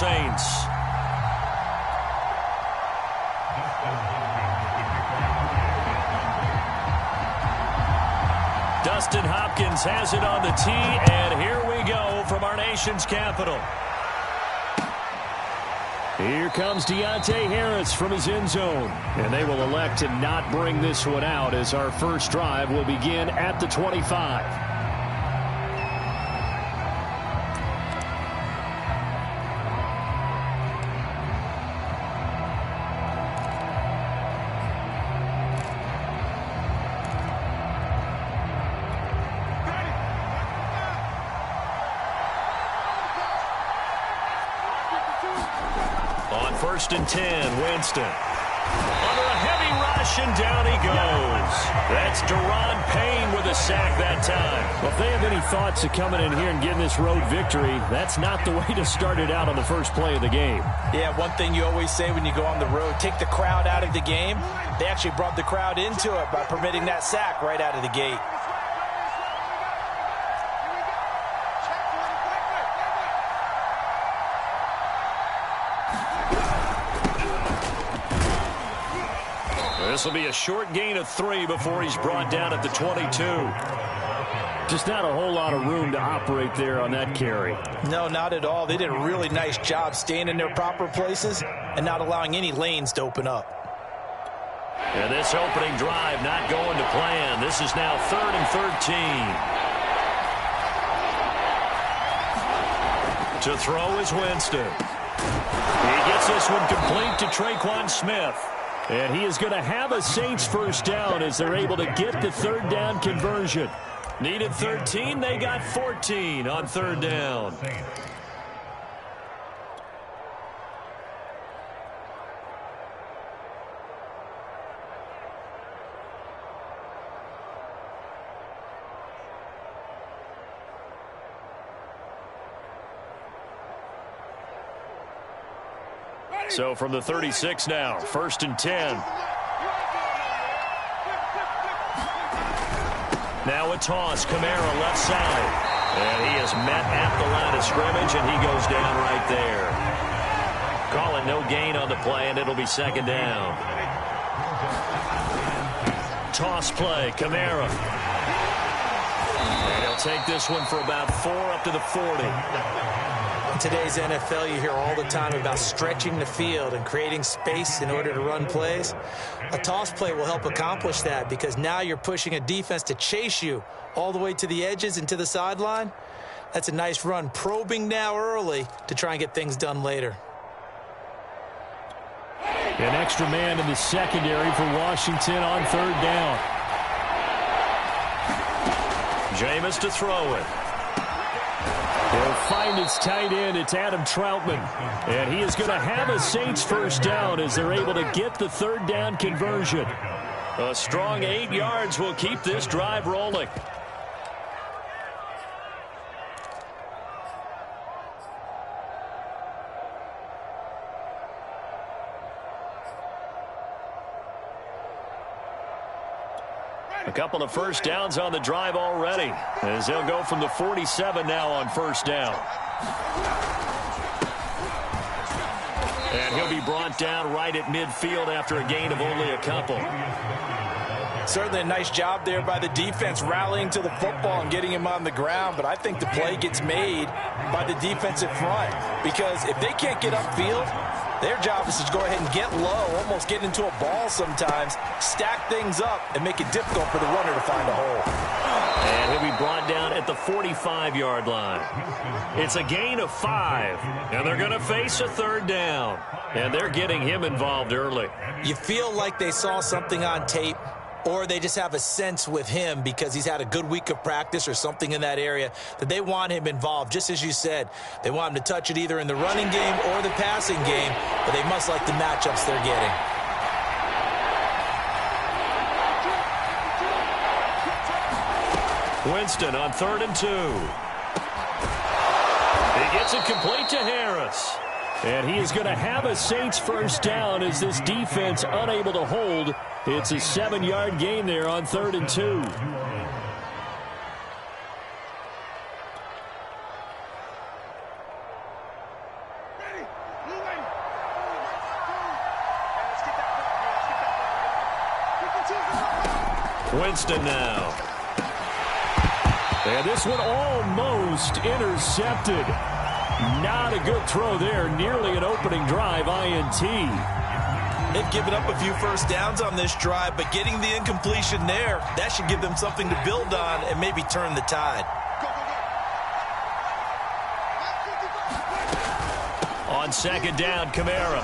Saints. Dustin Hopkins has it on the tee, and here we go from our nation's capital. Here comes Deontay Harris from his end zone, and they will elect to not bring this one out as our first drive will begin at the 25. First and 10, Winston. Under a heavy rush, and down he goes. That's Deron Payne with a sack that time. Well, if they have any thoughts of coming in here and getting this road victory, that's not the way to start it out on the first play of the game. Yeah, one thing you always say when you go on the road, take the crowd out of the game. They actually brought the crowd into it by permitting that sack right out of the gate. This will be a short gain of 3 before he's brought down at the 22. Just not a whole lot of room to operate there on that carry. No, not at all. They did a really nice job staying in their proper places and not allowing any lanes to open up. And this opening drive not going to plan. This is now 3rd and 13. To throw is Winston. He gets this one complete to Traquan Smith. And he is going to have a Saints first down as they're able to get the third down conversion. Needed 13, they got 14 on third down. So from the 36 now, 1st and 10. Now a toss, Kamara left side. And he is met at the line of scrimmage, and he goes down right there. Call it no gain on the play, and it'll be 2nd down. Toss play, Kamara. And he'll take this one for about 4 up to the 40. In today's NFL, you hear all the time about stretching the field and creating space in order to run plays. A toss play will help accomplish that because now you're pushing a defense to chase you all the way to the edges and to the sideline. That's a nice run, probing now early to try and get things done later. An extra man in the secondary for Washington on 3rd down. Jameis to throw it. He'll find his tight end. It's Adam Troutman. And he is going to have a Saints first down as they're able to get the third down conversion. A strong 8 yards will keep this drive rolling. A couple of first downs on the drive already, as they'll go from the 47 now on first down. And he'll be brought down right at midfield after a gain of only a couple. Certainly a nice job there by the defense rallying to the football and getting him on the ground, but I think the play gets made by the defensive front because if they can't get upfield, their job is to go ahead and get low, almost get into a ball sometimes, stack things up, and make it difficult for the runner to find a hole. And he'll be brought down at the 45-yard line. It's a gain of 5, and they're going to face a third down. And they're getting him involved early. You feel like they saw something on tape, or they just have a sense with him because he's had a good week of practice or something in that area that they want him involved. Just as you said, they want him to touch it either in the running game or the passing game, but they must like the matchups they're getting. Winston on 3rd and 2. He gets it complete to Harris. And he is going to have a Saints first down as this defense unable to hold. It's a 7-yard gain there on 3rd and 2. Winston now. And this one almost intercepted. Not a good throw there. Nearly an opening drive INT. They've given up a few first downs on this drive, but getting the incompletion there, that should give them something to build on and maybe turn the tide. On second down, Kamara.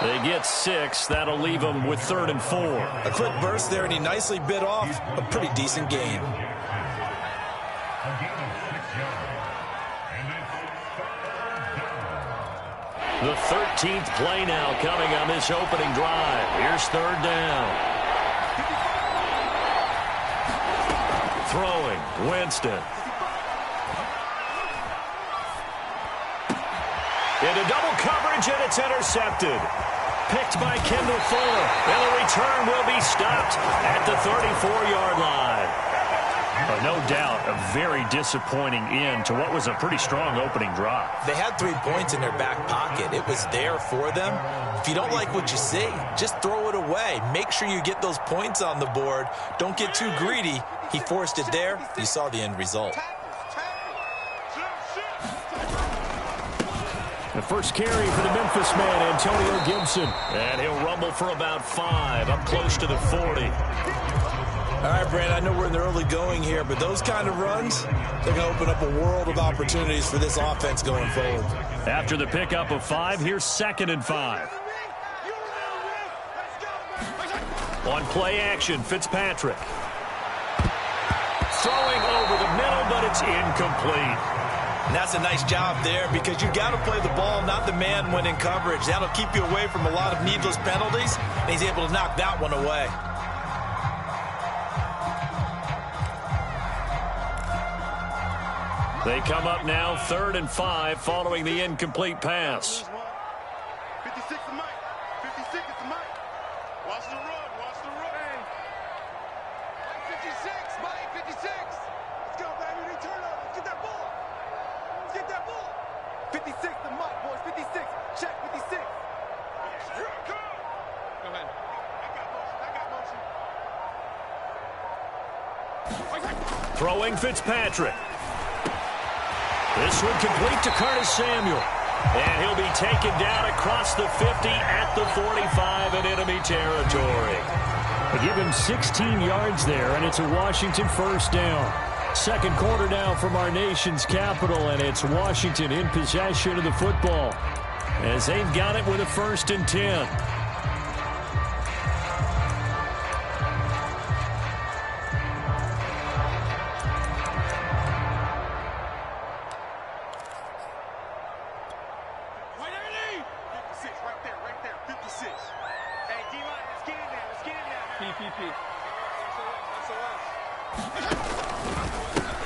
They get 6. That'll leave them with 3rd and 4. A quick burst there, and he nicely bit off a pretty decent gain. The 13th play now coming on this opening drive. Here's 3rd down. Throwing, Winston. Into double coverage, and it's intercepted. Picked by Kendall Fuller, and the return will be stopped at the 34-yard line. No doubt a very disappointing end to what was a pretty strong opening drive. They had 3 points in their back pocket. It was there for them. If you don't like what you see, just throw it away. Make sure you get those points on the board. Don't get too greedy. He forced it there. You saw the end result. The first carry for the Memphis man, Antonio Gibson. And he'll rumble for about 5, up close to the 40. All right, Brandon, I know we're in the early going here, but those kind of runs, they're going to open up a world of opportunities for this offense going forward. After the pickup of 5, here's 2nd and 5. On play action, Fitzpatrick. Throwing over the middle, but it's incomplete. And that's a nice job there because you got to play the ball, not the man when in coverage. That'll keep you away from a lot of needless penalties, and he's able to knock that one away. They come up now 3rd and 5 following the incomplete pass. 56 to Mike. 56 to Mike. Watch the run. Watch the run. Mike 56. Mike 56. Let's go, baby. They turn over. Let's get that ball. Let's get that ball. 56 to Mike, boys. 56. Check 56. Go ahead. I got motion. Throwing Fitzpatrick. This one complete to Curtis Samuel. And he'll be taken down across the 50 at the 45 in enemy territory. They give him 16 yards there, and it's a Washington first down. Second quarter now from our nation's capital, and it's Washington in possession of the football as they've got it with a 1st and 10.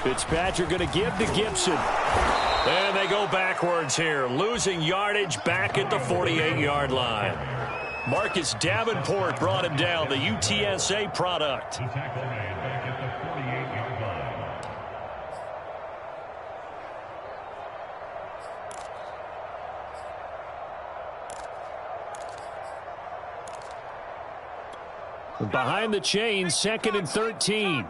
Fitzpatrick going to give to Gibson. And they go backwards here, losing yardage back at the 48-yard line. Marcus Davenport brought him down, the UTSA product. Behind the chains, 2nd and 13.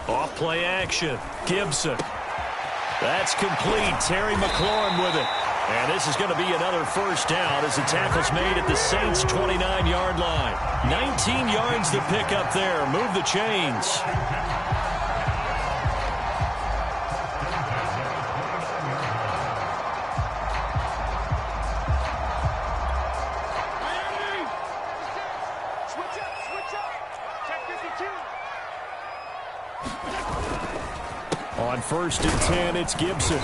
Off play action. Gibson. That's complete. Terry McLaurin with it. And this is going to be another first down as the tackle's made at the Saints' 29-yard line. 19 yards to pick up there. Move the chains. On 1st and 10, it's Gibson.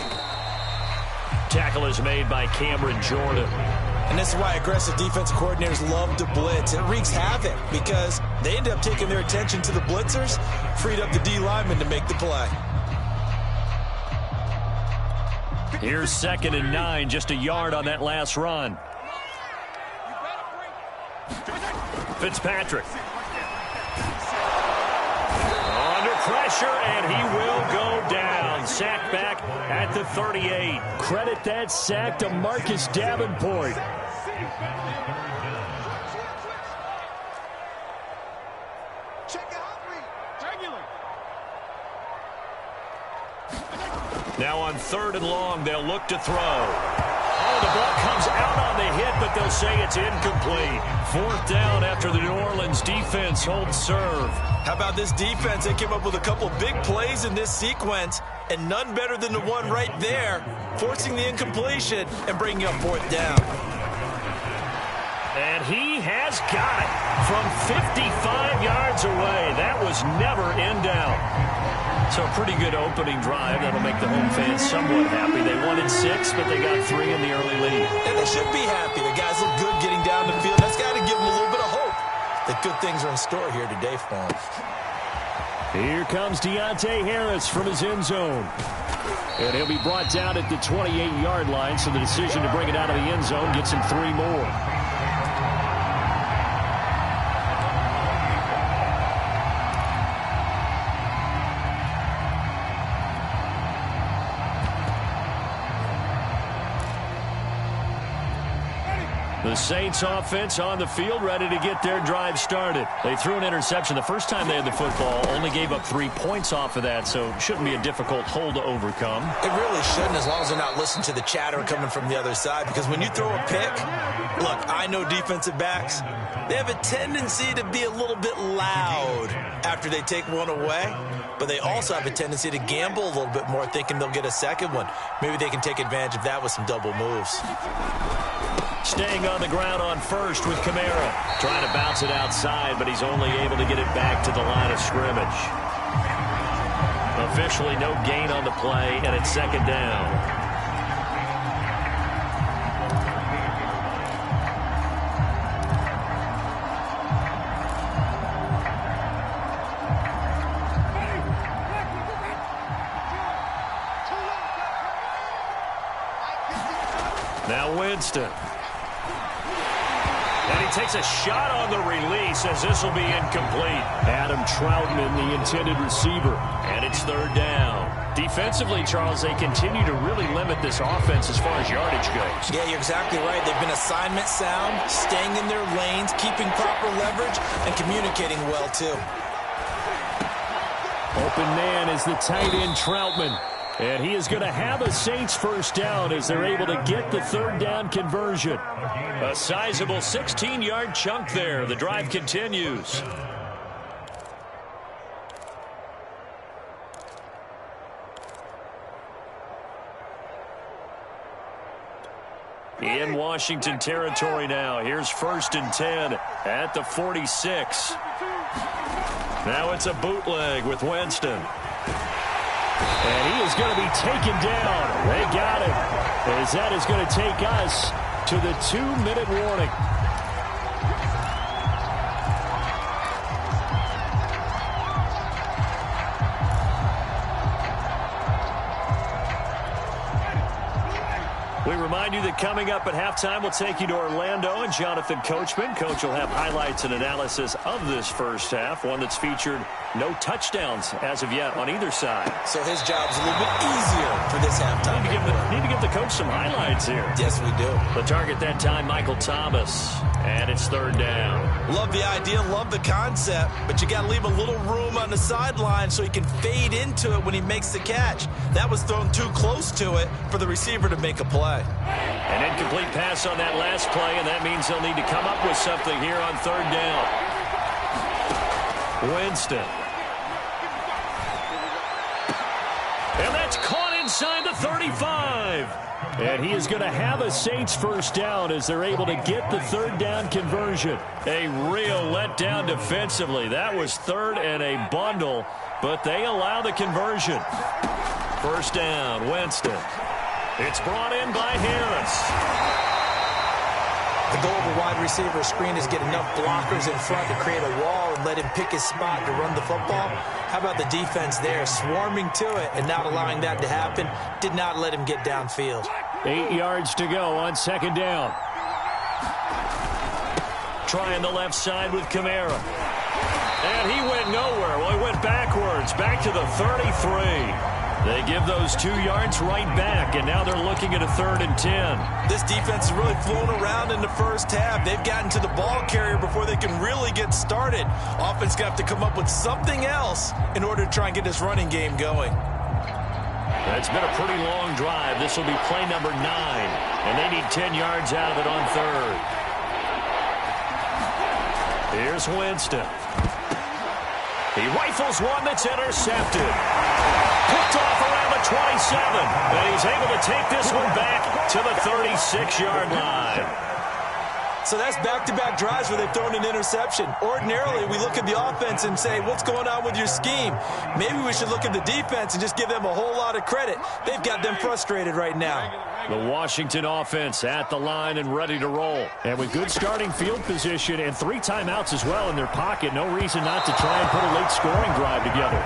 Tackle is made by Cameron Jordan. And this is why aggressive defensive coordinators love to blitz. It wreaks havoc because they end up taking their attention to the blitzers, freed up the D lineman to make the play. Here's 2nd and 9, just a yard on that last run. Fitzpatrick. Under pressure, and he will go down. and sacked back at the 38. Credit that sack to Marcus Davenport. Now on 3rd and long, they'll look to throw. Oh, the ball comes out on the hit, but they'll say it's incomplete. 4th down after the New Orleans defense holds serve. How about this defense? They came up with a couple big plays in this sequence, and none better than the one right there, forcing the incompletion and bringing up 4th down. And he has got it from 55 yards away. That was never in doubt. So a pretty good opening drive. That'll make the home fans somewhat happy. They wanted 6, but they got 3 in the early lead. And they should be happy. The guys look good getting down the field. That's got to give them a little bit of hope that good things are in store here today for them. Here comes Deontay Harris from his end zone. And he'll be brought down at the 28-yard line, so the decision to bring it out of the end zone gets him 3 more. The Saints offense on the field, ready to get their drive started. They threw an interception the first time they had the football, only gave up 3 points off of that, so it shouldn't be a difficult hole to overcome. It really shouldn't, as long as they're not listening to the chatter coming from the other side, because when you throw a pick, look, I know defensive backs, they have a tendency to be a little bit loud after they take one away, but they also have a tendency to gamble a little bit more, thinking they'll get a second one. Maybe they can take advantage of that with some double moves. Staying on the ground on 1st with Kamara. Trying to bounce it outside, but he's only able to get it back to the line of scrimmage. Officially no gain on the play, and it's 2nd down. Now Winston. And he takes a shot on the release as this will be incomplete. Adam Troutman, the intended receiver. And it's 3rd down. Defensively, Charles, they continue to really limit this offense as far as yardage goes. Yeah, you're exactly right. They've been assignment sound, staying in their lanes, keeping proper leverage, and communicating well, too. Open man is the tight end Troutman. And he is going to have a Saints 1st down as they're able to get the 3rd down conversion. A sizable 16-yard chunk there. The drive continues. In Washington territory now. Here's 1st and 10 at the 46. Now it's a bootleg with Winston. And he is going to be taken down. They got him. As that is going to take us to the 2-minute warning. We remind you that coming up at halftime, we'll take you to Orlando and Jonathan Coachman. Coach will have highlights and analysis of this first half, one that's featured no touchdowns as of yet on either side. So his job's a little bit easier for this halftime. Need to give the coach some highlights here. Yes, we do. The target that time, Michael Thomas. And it's 3rd down. Love the idea, love the concept, but you got to leave a little room on the sideline so he can fade into it when he makes the catch. That was thrown too close to it for the receiver to make a play. An incomplete pass on that last play, and that means they'll need to come up with something here on 3rd down. Winston. And that's caught inside the 35. And he is going to have a Saints 1st down as they're able to get the 3rd down conversion. A real letdown defensively. That was 3rd and a bundle, but they allow the conversion. 1st down, Winston. It's brought in by Harris. The goal of a wide receiver screen is get enough blockers in front to create a wall and let him pick his spot to run the football. How about the defense there, swarming to it and not allowing that to happen? Did not let him get downfield. 8 yards to go on 2nd down. Trying the left side with Kamara. And he went nowhere. Well, he went backwards, back to the 33. They give those 2 yards right back, and now they're looking at a 3rd and 10. This defense has really flown around in the first half. They've gotten to the ball carrier before they can really get started. Offense got to come up with something else in order to try and get this running game going. It's been a pretty long drive. This will be play number 9, and they need 10 yards out of it on 3rd. Here's Winston. He rifles one that's intercepted. Picked off around the 27, and he's able to take this one back to the 36-yard line. So that's back-to-back drives where they've thrown an interception. Ordinarily, we look at the offense and say, what's going on with your scheme? Maybe we should look at the defense and just give them a whole lot of credit. They've got them frustrated right now. The Washington offense at the line and ready to roll. And with good starting field position and 3 timeouts as well in their pocket, no reason not to try and put a late scoring drive together.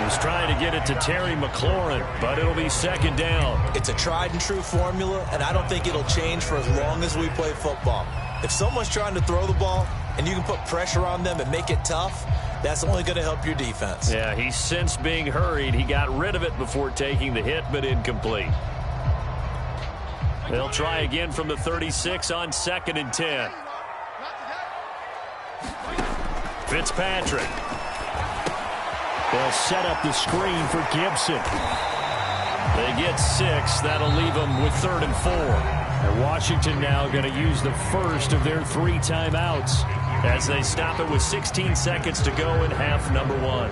He's trying to get it to Terry McLaurin, but it'll be 2nd down. It's a tried-and-true formula, and I don't think it'll change for as long as we play football. If someone's trying to throw the ball and you can put pressure on them and make it tough, that's only going to help your defense. Yeah, he sensed being hurried. He got rid of it before taking the hit, but incomplete. They'll try again from the 36 on 2nd and 10. Fitzpatrick. They'll set up the screen for Gibson. They get 6. That'll leave them with 3rd and 4. And Washington now going to use the first of their 3 timeouts as they stop it with 16 seconds to go in half number 1.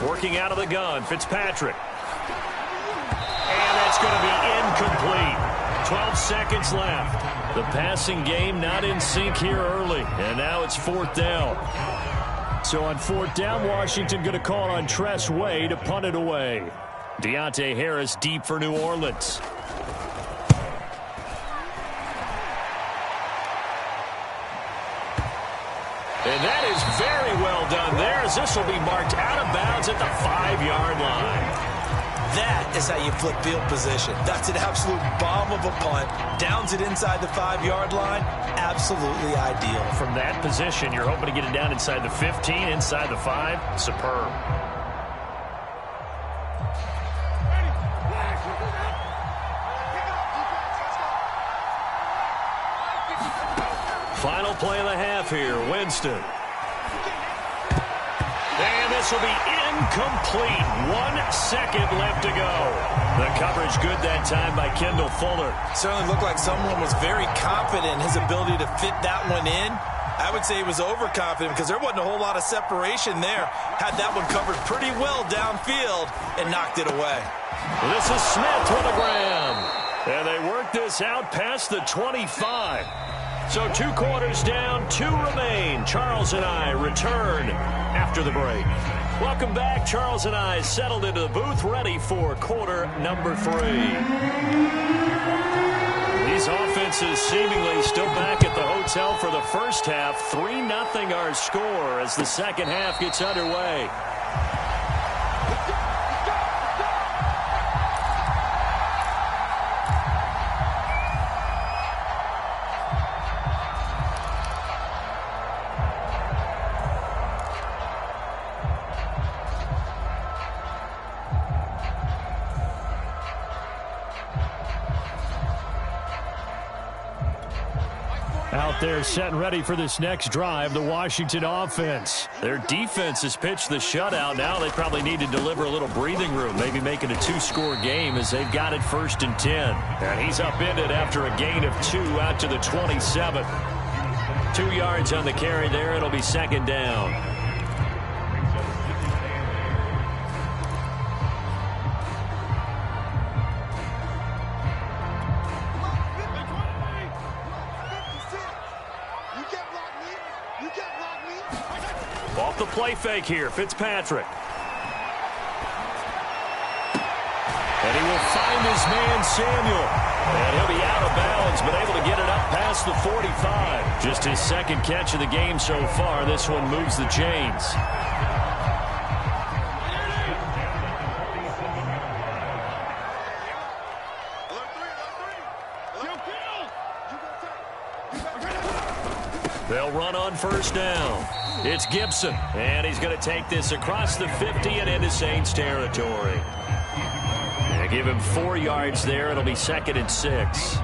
Working out of the gun, Fitzpatrick. And that's going to be incomplete. 12 seconds left. The passing game not in sync here early. And now it's 4th down. So on 4th down, Washington going to call on Tress Way to punt it away. Deontay Harris deep for New Orleans. And that is very well done there, as this will be marked out of bounds at the 5-yard line. That is how you flip field position. That's an absolute bomb of a punt. Downs it inside the 5-yard line. Absolutely ideal. From that position, you're hoping to get it down inside the 15, inside the 5. Superb. Final play of the half here, Winston. And this will be incomplete. 1 second left to go. The coverage good that time by Kendall Fuller. Certainly looked like someone was very confident in his ability to fit that one in. I would say he was overconfident because there wasn't a whole lot of separation there. Had that one covered pretty well downfield and knocked it away. This is Smith with a grab. And they work this out past the 25. So 2 quarters down, 2 remain. Charles and I return after the break. Welcome back. Charles and I settled into the booth, ready for quarter number 3. These offenses seemingly still back at the hotel for the first half. 3-0 our score as the second half gets underway. Out there set and ready for this next drive, the Washington offense. Their defense has pitched the shutout. Now they probably need to deliver a little breathing room, maybe make it a 2-score game as they've got it 1st and 10. And he's upended after a gain of 2 out to the 27. 2 yards on the carry there. It'll be 2nd down. Off the play fake here, Fitzpatrick. And he will find his man, Samuel. And he'll be out of bounds, but able to get it up past the 45. Just his second catch of the game so far. This one moves the chains. They'll run on first down. It's Gibson, and he's going to take this across the 50 and into Saints territory. They give him 4 yards there. It'll be 2nd and 6.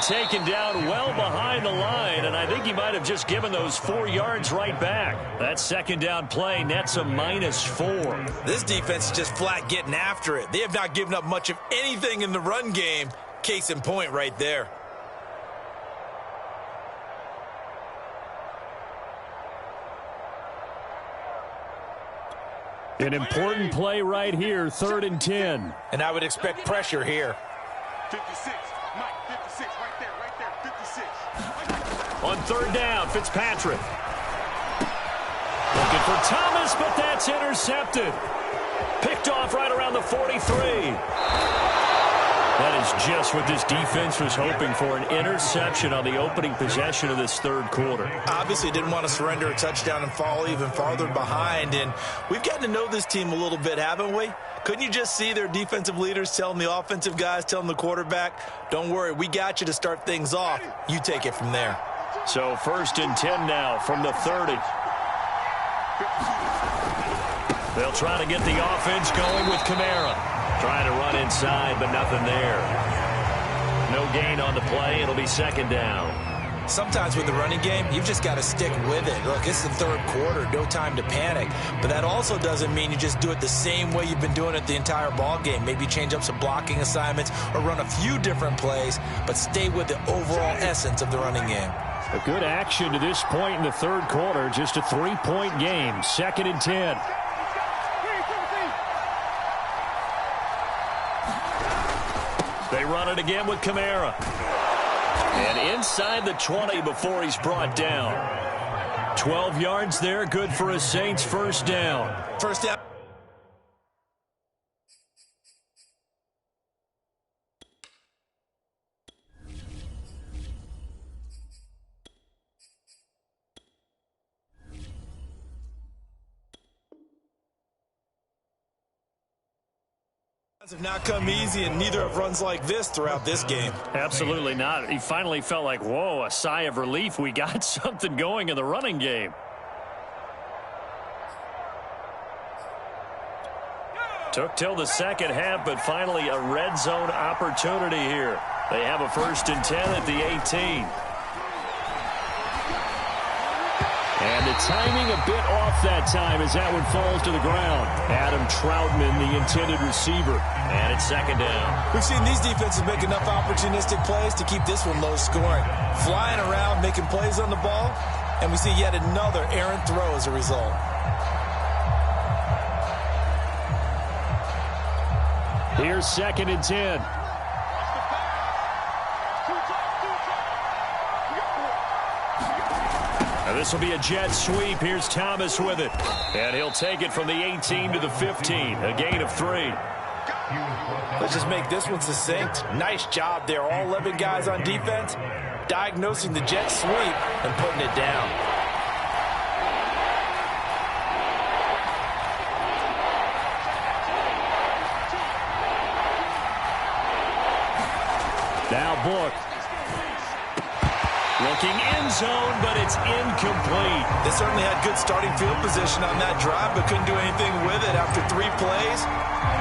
Taken down well behind the line, and I think he might have just given those 4 yards right back. That second down play nets a -4. This defense is just flat getting after it. They have not given up much of anything in the run game. Case in point right there. An important play right here, 3rd and 10. And I would expect pressure here. 56. Mike, 56. Right there, 56. On 3rd down, Fitzpatrick. Looking for Thomas, but that's intercepted. Picked off right around the 43. That is just what this defense was hoping for, an interception on the opening possession of this 3rd quarter. Obviously didn't want to surrender a touchdown and fall even farther behind, and we've gotten to know this team a little bit, haven't we? Couldn't you just see their defensive leaders telling the offensive guys, telling the quarterback, don't worry, we got you to start things off. You take it from there. So 1st and 10 now from the 30. They'll try to get the offense going with Kamara. Trying to run inside, but nothing there. No gain on the play. It'll be 2nd down. Sometimes with the running game, you've just got to stick with it. Look, it's the 3rd quarter, no time to panic. But that also doesn't mean you just do it the same way you've been doing it the entire ball game. Maybe change up some blocking assignments or run a few different plays, but stay with the overall essence of the running game. A good action to this point in the 3rd quarter. Just a 3-point game. 2nd and 10. They run it again with Kamara. And inside the 20 before he's brought down. 12 yards there, good for a Saints 1st down. First down. Have not come easy, and neither have runs like this throughout this game. Absolutely not. He finally felt like, whoa, a sigh of relief. We got something going in the running game. Took till the 2nd half, but finally a red zone opportunity here. They have a 1st and 10 at the 18. And the timing a bit off that time as that one falls to the ground. Adam Troutman, the intended receiver. And it's 2nd down. We've seen these defenses make enough opportunistic plays to keep this one low scoring. Flying around, making plays on the ball, and we see yet another errant throw as a result. Here's 2nd and 10. Now this will be a jet sweep. Here's Thomas with it. And he'll take it from the 18 to the 15. A gain of 3. Let's just make this one succinct. Nice job there. All 11 guys on defense diagnosing the jet sweep and putting it down. Now Book. Looking end zone, but it's incomplete. They certainly had good starting field position on that drive, but couldn't do anything with it after 3 plays.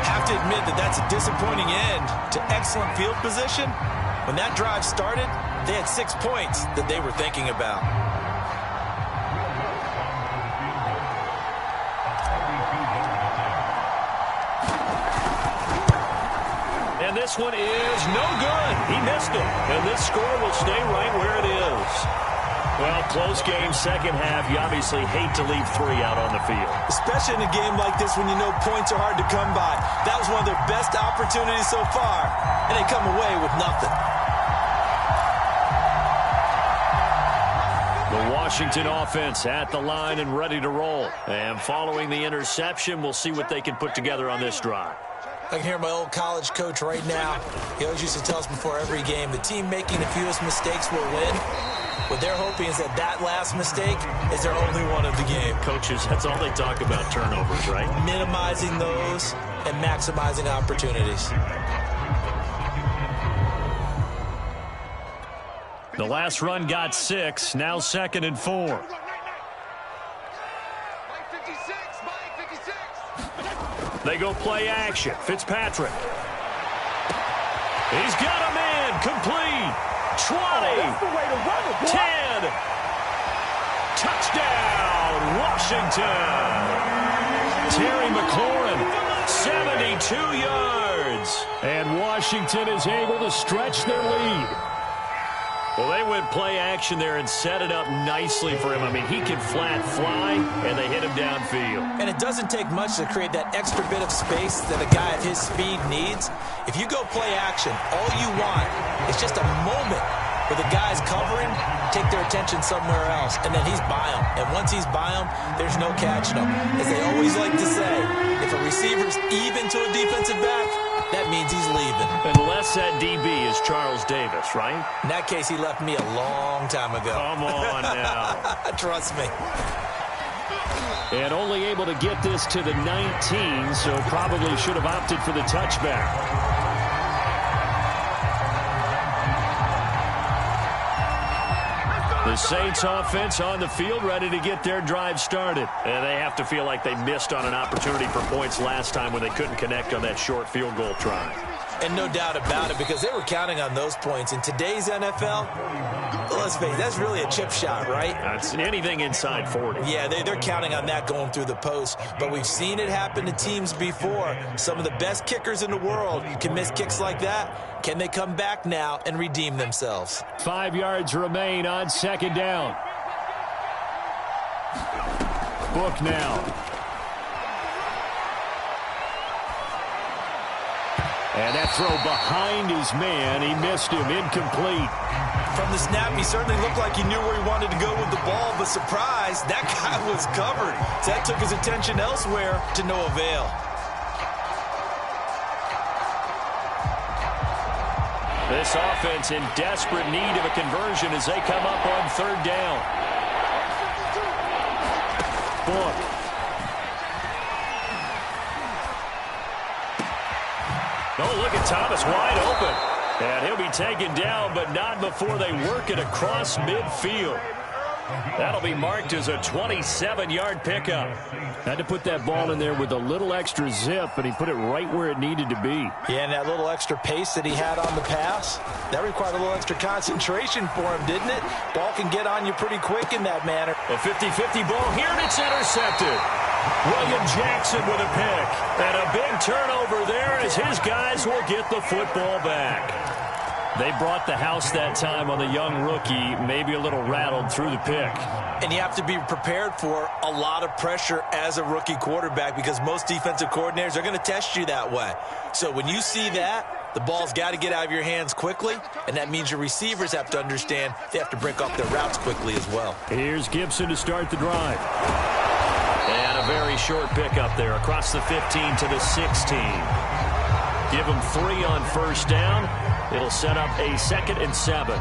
Have to admit that that's a disappointing end to excellent field position. When that drive started, they had 6 points that they were thinking about. And this one is no good. He missed it. And this score will stay right where it is. Well, close game, second half. You obviously hate to leave 3 out on the field. Especially in a game like this when you know points are hard to come by. That was one of their best opportunities so far, and they come away with nothing. The Washington offense at the line and ready to roll. And following the interception, we'll see what they can put together on this drive. I can hear my old college coach right now. He always used to tell us before every game, the team making the fewest mistakes will win. What they're hoping is that last mistake is their only one of the game. Coaches, that's all they talk about, turnovers, right? Minimizing those and maximizing opportunities. The last run got 6, now 2nd and 4. Mike 56, Mike 56. They go play action. Fitzpatrick. He's got him in. Complete. 20. That's the way to run it, boy. 10. Touchdown, Washington. Terry McLaurin, 72 yards. And Washington is able to stretch their lead. Well, they went play action there and set it up nicely for him. I mean, he can flat fly, and they hit him downfield. And it doesn't take much to create that extra bit of space that a guy at his speed needs. If you go play action, all you want is just a moment where the guy's covering, take their attention somewhere else, and then he's by him. And once he's by him, there's no catching him. As they always like to say, if a receiver's even to a defensive back, that means he's leaving. Unless that DB is Charles Davis, right? In that case, he left me a long time ago. Come on now. Trust me. And only able to get this to the 19, so probably should have opted for the touchback. The Saints offense on the field ready to get their drive started. And they have to feel like they missed on an opportunity for points last time when they couldn't connect on that short field goal try. And no doubt about it, because they were counting on those points. In today's NFL, let's face it, that's really a chip shot, right? That's anything inside 40. Yeah, they're counting on that going through the post. But we've seen it happen to teams before. Some of the best kickers in the world can miss kicks like that. Can they come back now and redeem themselves? 5 yards remain on 2nd down. Book now. And that throw behind his man. He missed him. Incomplete. From the snap, he certainly looked like he knew where he wanted to go with the ball, but surprise, that guy was covered. So that took his attention elsewhere to no avail. This offense in desperate need of a conversion as they come up on 3rd down. Book. Oh, look at Thomas wide open. And he'll be taken down, but not before they work it across midfield. That'll be marked as a 27-yard pickup. Had to put that ball in there with a little extra zip, and he put it right where it needed to be. Yeah, and that little extra pace that he had on the pass, that required a little extra concentration for him, didn't it? Ball can get on you pretty quick in that manner. A 50-50 ball here, and it's intercepted. William Jackson with a pick. And a big turnover there as his guys will get the football back. They brought the house that time on the young rookie, maybe a little rattled through the pick. And you have to be prepared for a lot of pressure as a rookie quarterback because most defensive coordinators are going to test you that way. So when you see that, the ball's got to get out of your hands quickly, and that means your receivers have to understand they have to break off their routes quickly as well. Here's Gibson to start the drive. And a very short pickup there across the 15 to the 16. Give them 3 on 1st down. It'll set up a 2nd and 7.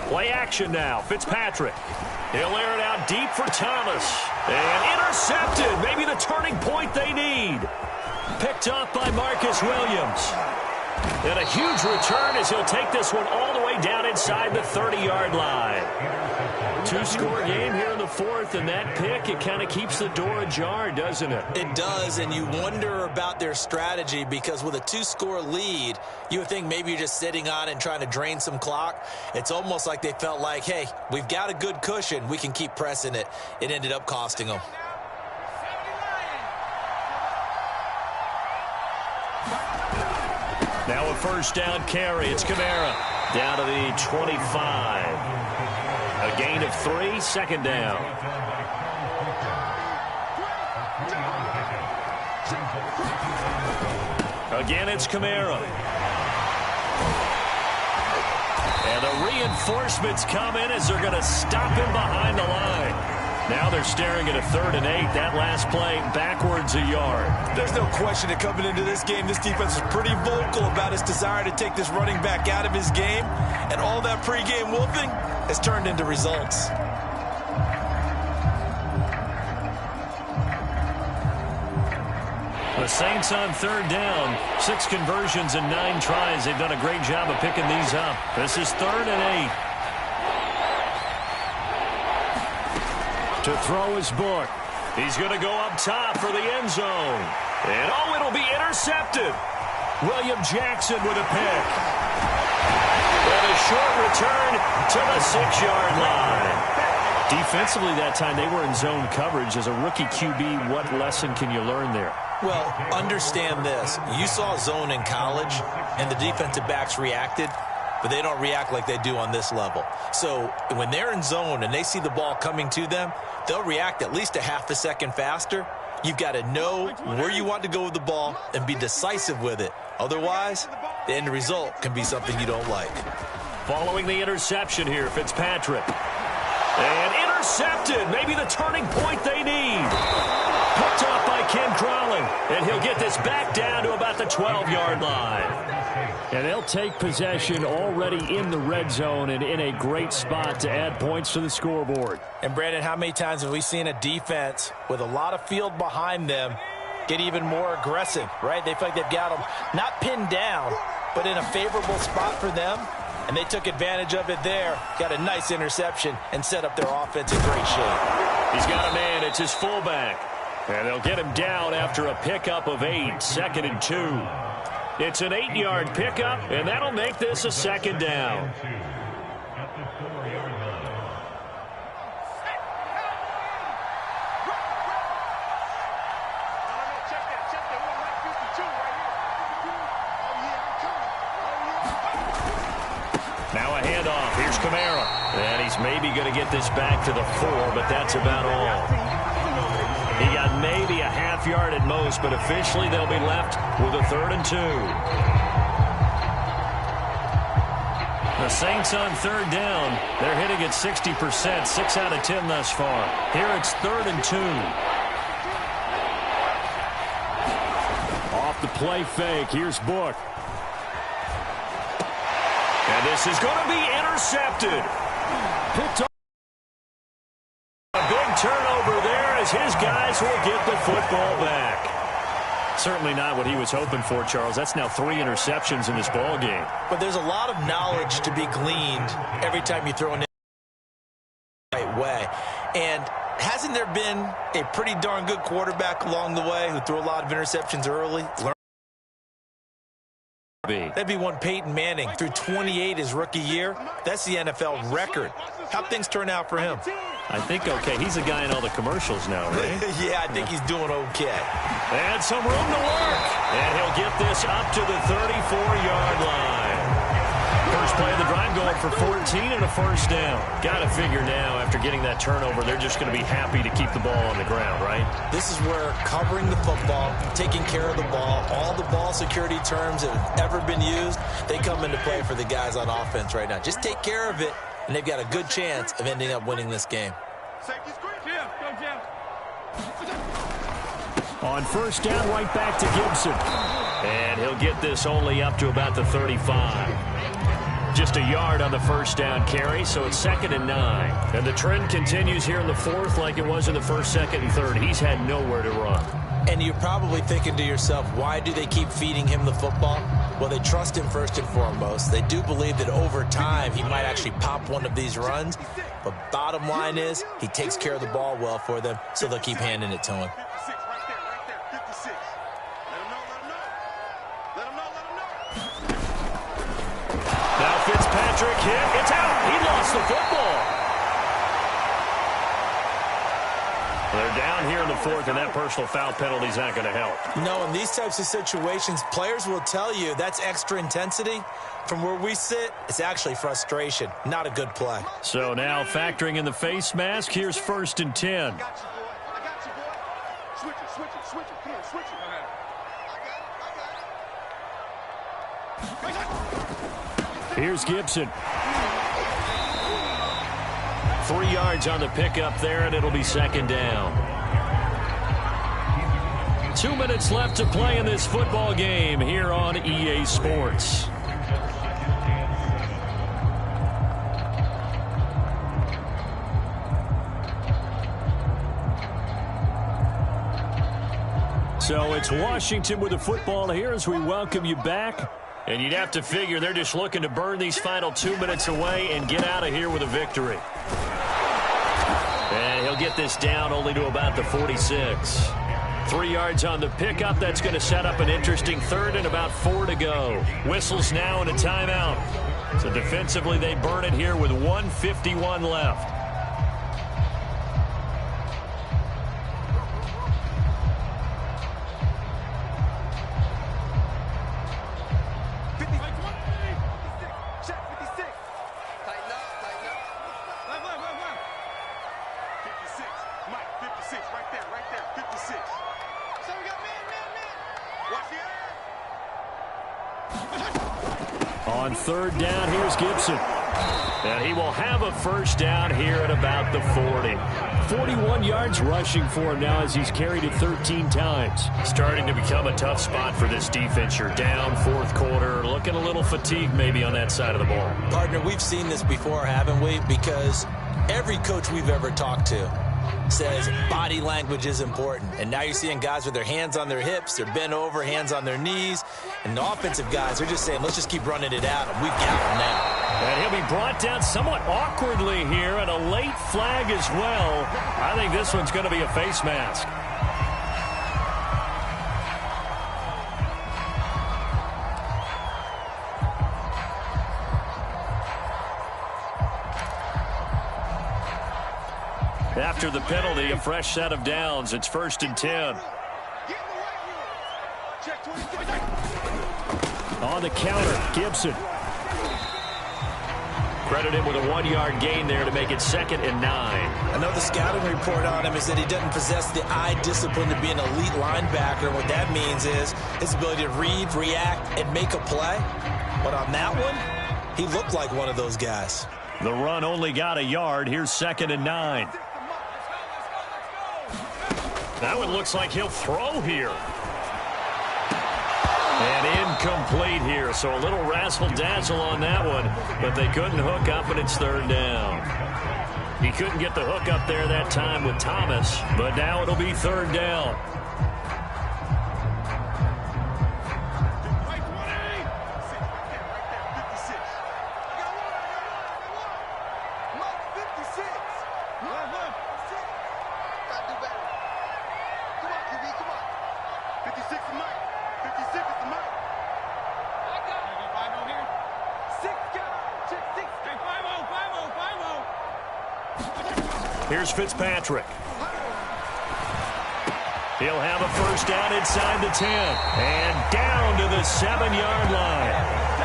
Play action now. Fitzpatrick. He'll air it out deep for Thomas. And intercepted. Maybe the turning point they need. picked off by Marcus Williams. And a huge return as he'll take this one all the way down inside the 30-yard line. Two-score game here in the fourth, and that pick, it kind of keeps the door ajar, doesn't it? It does, and you wonder about their strategy because with a two-score lead, you would think maybe you're just sitting on it and trying to drain some clock. It's almost like they felt like, hey, we've got a good cushion. We can keep pressing it. It ended up costing them. Now a first down carry. It's Kamara down to the 25. A gain of 3, second down. Again, it's Kamara. And the reinforcements come in as they're going to stop him behind the line. Now they're staring at a 3rd and 8. That last play backwards a yard. There's no question that coming into this game, this defense is pretty vocal about its desire to take this running back out of his game. And all that pregame whooping has turned into results. The Saints on 3rd down. 6 conversions and 9 tries. They've done a great job of picking these up. This is 3rd and 8. To throw his book. He's going to go up top for the end zone. And, oh, it'll be intercepted. William Jackson with a pick. And a short return to the 6-yard line. Defensively that time, they were in zone coverage. As a rookie QB, what lesson can you learn there? Well, understand this. You saw zone in college, and the defensive backs reacted, but they don't react like they do on this level. So when they're in zone and they see the ball coming to them, they'll react at least a half a second faster. You've got to know where you want to go with the ball and be decisive with it. Otherwise, the end result can be something you don't like. Following the interception here, Fitzpatrick. And intercepted. Maybe the turning point they need. Picked off by Ken Crowley. And he'll get this back down to about the 12-yard line. And they'll take possession already in the red zone and in a great spot to add points to the scoreboard. And, Brandon, how many times have we seen a defense with a lot of field behind them get even more aggressive, right? They feel like they've got them not pinned down, but in a favorable spot for them. And they took advantage of it there, got a nice interception, and set up their offense in great shape. He's got a man. It's his fullback. And they'll get him down after a pickup of 8, 2nd and 2. It's an 8-yard pickup, and that'll make this a 2nd down. Now a handoff. Here's Kamara. And he's maybe going to get this back to the 4, but that's about all. He got maybe a half yard at most, but officially they'll be left with a 3rd and 2. The Saints on 3rd down. They're hitting at 60%, 6 out of 10 thus far. Here it's 3rd and 2. Off the play fake. Here's Book. And this is going to be intercepted. Picked up. A big turnover there as his guys will get the football back. Certainly not what he was hoping for, Charles. That's now 3 interceptions in this ball game. But there's a lot of knowledge to be gleaned every time you throw in the right way. And hasn't there been a pretty darn good quarterback along the way who threw a lot of interceptions early? That'd be one Peyton Manning. Threw 28 his rookie year. That's the NFL record. How'd things turn out for him? I think okay. He's a guy in all the commercials now, right? Yeah, I think he's doing okay. And some room to work. And he'll get this up to the 34-yard line. First play of the drive going for 14 and a first down. Got to figure now after getting that turnover, they're just going to be happy to keep the ball on the ground, right? This is where covering the football, taking care of the ball, all the ball security terms that have ever been used, they come into play for the guys on offense right now. Just take care of it, and they've got a good chance of ending up winning this game. On first down, right back to Gibson. And he'll get this only up to about the 35. Just a yard on the first down carry, so it's 2nd and 9. And the trend continues here in the fourth like it was in the first, second, and third. He's had nowhere to run. And you're probably thinking to yourself, why do they keep feeding him the football? Well, they trust him first and foremost. They do believe that over time he might actually pop one of these runs. But bottom line is he takes care of the ball well for them, so they'll keep handing it to him. 56, right there, 56. Let him know. Now Fitzpatrick hit. It's out. He lost the football. They're down here in the fourth, and that personal foul penalty is not going to help. No, in these types of situations, players will tell you that's extra intensity. From where we sit, it's actually frustration, not a good play. So now factoring in the face mask, here's 1st and 10. I got you, boy. Switch it. Come on, switch it. I got it. Here's Gibson. 3 yards on the pickup there, and it'll be 2nd down. 2 minutes left to play in this football game here on EA Sports. So it's Washington with the football here as we welcome you back. And you'd have to figure they're just looking to burn these final 2 minutes away and get out of here with a victory. And he'll get this down only to about the 46. 3 yards on the pickup. That's going to set up an interesting 3rd and about 4 to go. Whistles now and a timeout. So defensively they burn it here with 1:51 left. On 3rd down, here's Gibson. And he will have a 1st down here at about the 40. 41 yards rushing for him now as he's carried it 13 times. Starting to become a tough spot for this defense. You're down 4th quarter, looking a little fatigued maybe on that side of the ball. Partner, we've seen this before, haven't we? Because every coach we've ever talked to says body language is important. And now you're seeing guys with their hands on their hips, they're bent over, hands on their knees. And the offensive guys are just saying, let's just keep running it at him. We've got him now. And he'll be brought down somewhat awkwardly here, and a late flag as well. I think this one's going to be a face mask. After the penalty, a fresh set of downs. It's 1st and 10. On the counter, Gibson. Credit him with a 1-yard gain there to make it 2nd and 9. I know the scouting report on him is that he doesn't possess the eye discipline to be an elite linebacker. And what that means is his ability to read, react, and make a play. But on that one, he looked like one of those guys. The run only got a yard. Here's 2nd and 9. That one looks like he'll throw here. And incomplete here. So a little razzle-dazzle on that one, but they couldn't hook up, and it's 3rd down. He couldn't get the hook up there that time with Thomas, but now it'll be 3rd down. Here's Fitzpatrick. He'll have a 1st down inside the 10. And down to the 7-yard line.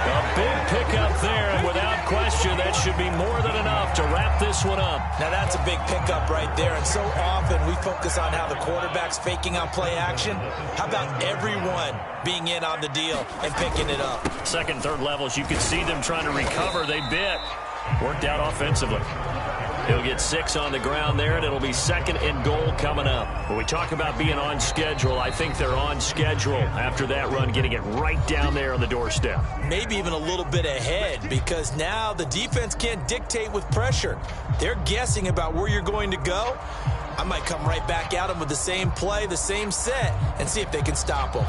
A big pickup there, and without question, that should be more than enough to wrap this one up. Now, that's a big pickup right there, and so often we focus on how the quarterback's faking on play action. How about everyone being in on the deal and picking it up? 2nd, 3rd levels, you can see them trying to recover. They bit. Worked out offensively. He'll get 6 on the ground there, and it'll be 2nd and goal coming up. When we talk about being on schedule, I think they're on schedule after that run, getting it right down there on the doorstep. Maybe even a little bit ahead, because now the defense can't dictate with pressure. They're guessing about where you're going to go. I might come right back at them with the same play, the same set, and see if they can stop them.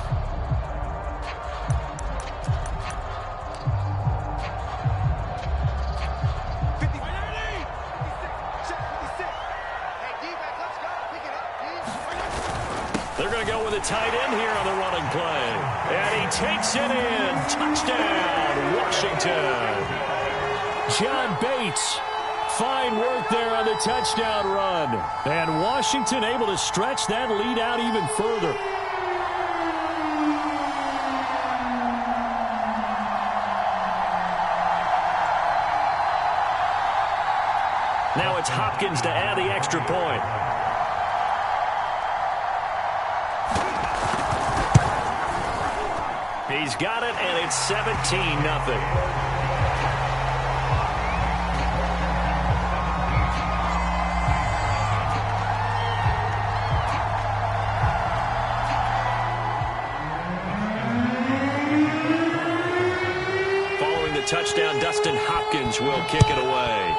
They're going to go with a tight end here on the running play. And he takes it in. Touchdown, Washington. John Bates. Fine work there on the touchdown run. And Washington able to stretch that lead out even further. Now it's Hopkins to add the extra point. He's got it, and it's 17-0. Touchdown, Dustin Hopkins will kick it away.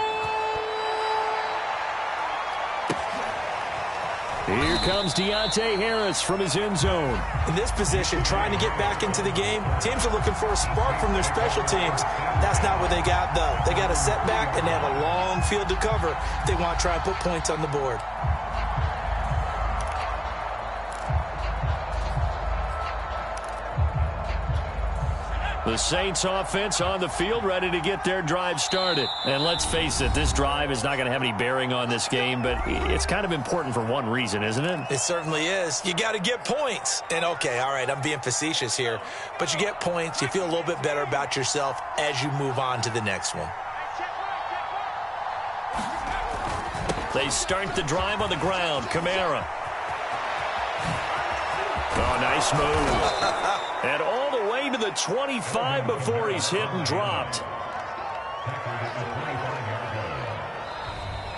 Here comes Deontay Harris from his end zone. In this position, trying to get back into the game, teams are looking for a spark from their special teams. That's not what they got, though. They got a setback, and they have a long field to cover if they want to try and put points on the board. The Saints offense on the field, ready to get their drive started. And let's face it, this drive is not going to have any bearing on this game, but it's kind of important for one reason, isn't it? It certainly is. You got to get points. And, okay, all right, I'm being facetious here, but you get points, you feel a little bit better about yourself as you move on to the next one. They start the drive on the ground. Kamara. Oh, nice move. And all the way to the 25 before he's hit and dropped.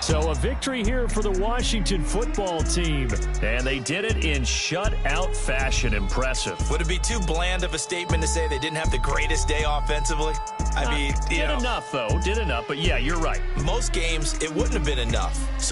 So a victory here for the Washington football team. And they did it in shutout fashion. Impressive. Would it be too bland of a statement to say they didn't have the greatest day offensively? I mean, did enough, though. Did enough. But, yeah, you're right. Most games, it wouldn't have been enough. So